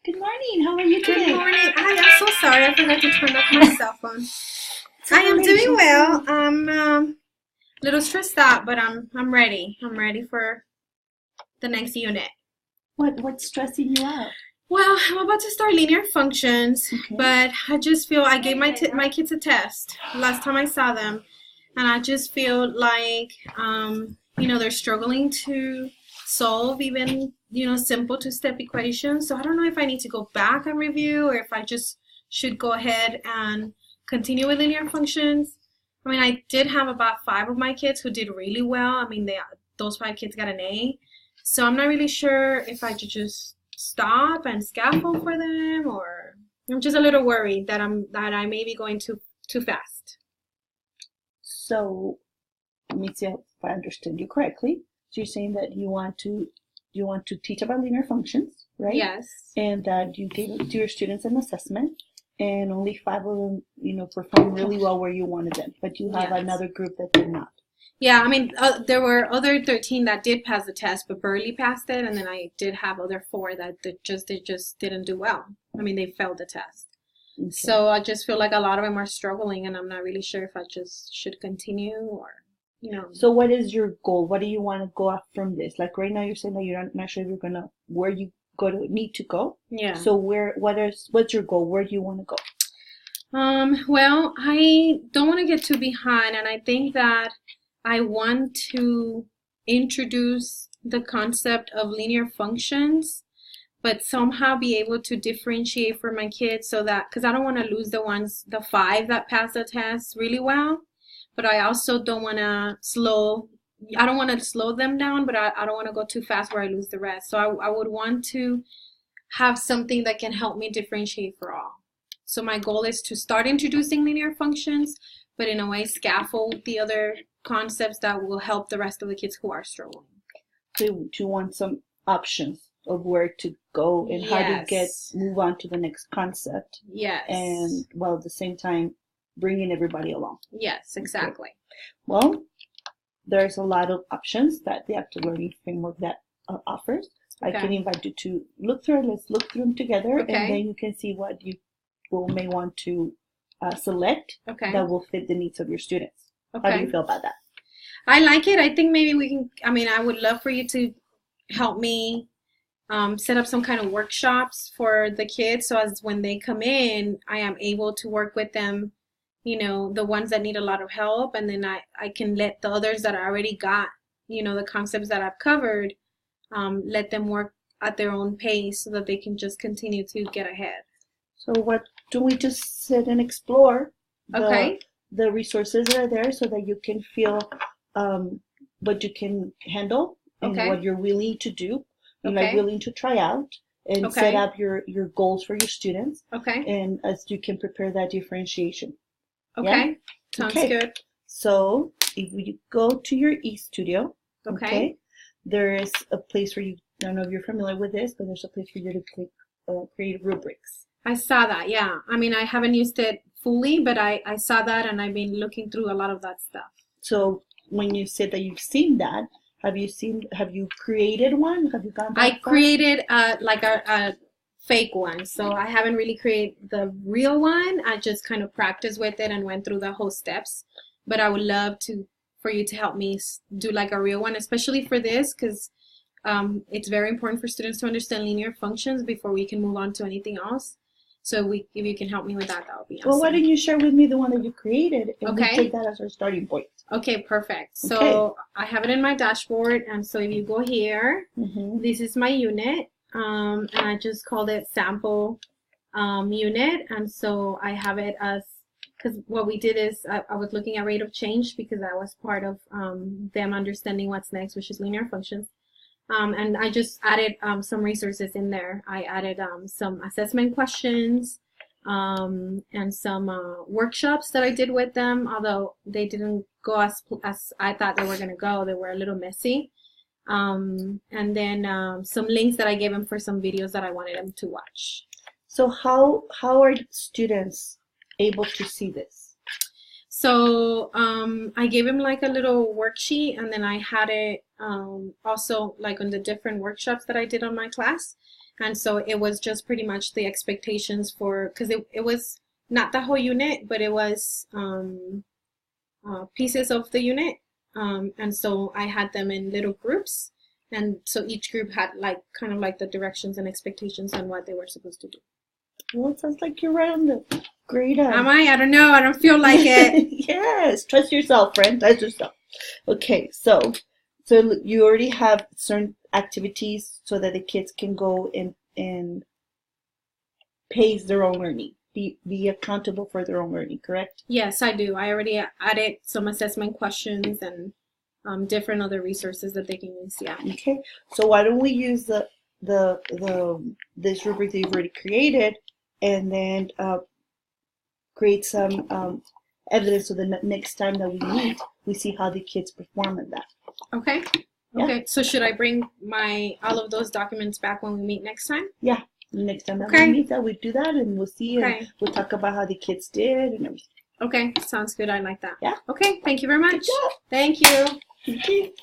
Good morning. How are you Good today? morning. I am so sorry. I forgot to turn off my cell phone. I am doing well. I'm a little stressed out, but I'm ready. I'm ready for the next unit. What's stressing you out? Well, I'm about to start linear functions, Okay. but I just feel I gave my kids a test last time I saw them, and I just feel like they're struggling to solve even simple two-step equations. So I don't know if I need to go back and review or if I just should go ahead and continue with linear functions. I mean, I did have about 5 of my kids who did really well. I mean, those 5 kids got an A. So I'm not really sure if I should just stop and scaffold for them, or I'm just a little worried that I may be going too fast. So let me see if I understood you correctly. So you're saying that you want to teach about linear functions, right? Yes. And that you gave to your students an assessment, and only 5 of them, performed really well where you wanted them, but you have Yes. another group that did not. Yeah, I mean, there were other 13 that did pass the test, but barely passed it, and then I did have other 4 that they just didn't do well. I mean, they failed the test. Okay. So I just feel like a lot of them are struggling, and I'm not really sure if I just should continue or. So what is your goal? What do you want to go up from this? Like right now, you're saying that you're not sure if you're gonna where you need to go. Yeah. So what's your goal? Where do you want to go? Well, I don't want to get too behind, and I think that I want to introduce the concept of linear functions, but somehow be able to differentiate for my kids so that, because I don't want to lose the 5 that pass the test really well, but I also don't want to I don't want to slow them down, but I don't want to go too fast where I lose the rest. So I would want to have something that can help me differentiate for all. So my goal is to start introducing linear functions, but in a way scaffold the other concepts that will help the rest of the kids who are struggling. So do you want some options of where to go and how to move on to the next concept? Yes. And while at the same time bringing everybody along. Yes, exactly. Okay. Well, there's a lot of options that the Active Learning Framework that offers. Okay. I can invite you to look through it. Let's look through them together, Okay. and then you can see what you may want to select that will fit the needs of your students. Okay. How do you feel about that? I like it. I think maybe we can, I would love for you to help me set up some kind of workshops for the kids, so as when they come in, I am able to work with them, the ones that need a lot of help, and then I can let the others that I already got, the concepts that I've covered, let them work at their own pace so that they can just continue to get ahead. So what do we just sit and explore Okay. the resources that are there so that you can feel what you can handle and Okay. what you're willing to do and Okay. are willing to try out and Okay. set up your goals for your students, Okay. and as you can prepare that differentiation. Okay. Yeah? Sounds Okay. good. So if you go to your eStudio, Okay. there is a place where I don't know if you're familiar with this, but there's a place for you to click create rubrics. I saw that, yeah. I haven't used it fully, but I saw that, and I've been looking through a lot of that stuff. So when you said that you've seen that, have you created one? Have you gone that I far? created like a fake one, so I haven't really created the real one. I just kind of practiced with it and went through the whole steps. But I would love for you to help me do like a real one, especially for this, because it's very important for students to understand linear functions before we can move on to anything else. So if you can help me with that would be awesome. Well, why don't you share with me the one that you created, and we Okay. take that as our starting point. Okay, perfect. So Okay. I have it in my dashboard, and so if you go here, Mm-hmm. this is my unit, and I just called it sample unit, and so I have it as, because what we did is I was looking at rate of change because that was part of them understanding what's next, which is linear functions. And I just added some resources in there. I added some assessment questions and some workshops that I did with them, although they didn't go as I thought they were going to go. They were a little messy. And then some links that I gave them for some videos that I wanted them to watch. So how are students able to see this? So I gave him like a little worksheet, and then I had it also like on the different workshops that I did on my class. And so it was just pretty much the expectations for, because it was not the whole unit, but it was pieces of the unit. And so I had them in little groups. And so each group had like kind of like the directions and expectations on what they were supposed to do. Well, it sounds like you're right on the grade. Am I? I don't know. I don't feel like it. Yes, trust yourself, friend. Trust yourself. Okay, so you already have certain activities so that the kids can go and pace their own learning, be accountable for their own learning, correct? Yes, I do. I already added some assessment questions and different other resources that they can use. Yeah. Okay, so why don't we use this rubric that you've already created, and then create some evidence so the next time that we meet, we see how the kids perform in that. Okay. Okay. So should I bring all of those documents back when we meet next time? Yeah. Next time that Okay. we meet, that we do that, and we'll see, Okay. and we'll talk about how the kids did and everything. Okay. Sounds good. I like that. Yeah. Okay. Thank you very much. Good job. Thank you. Thank you.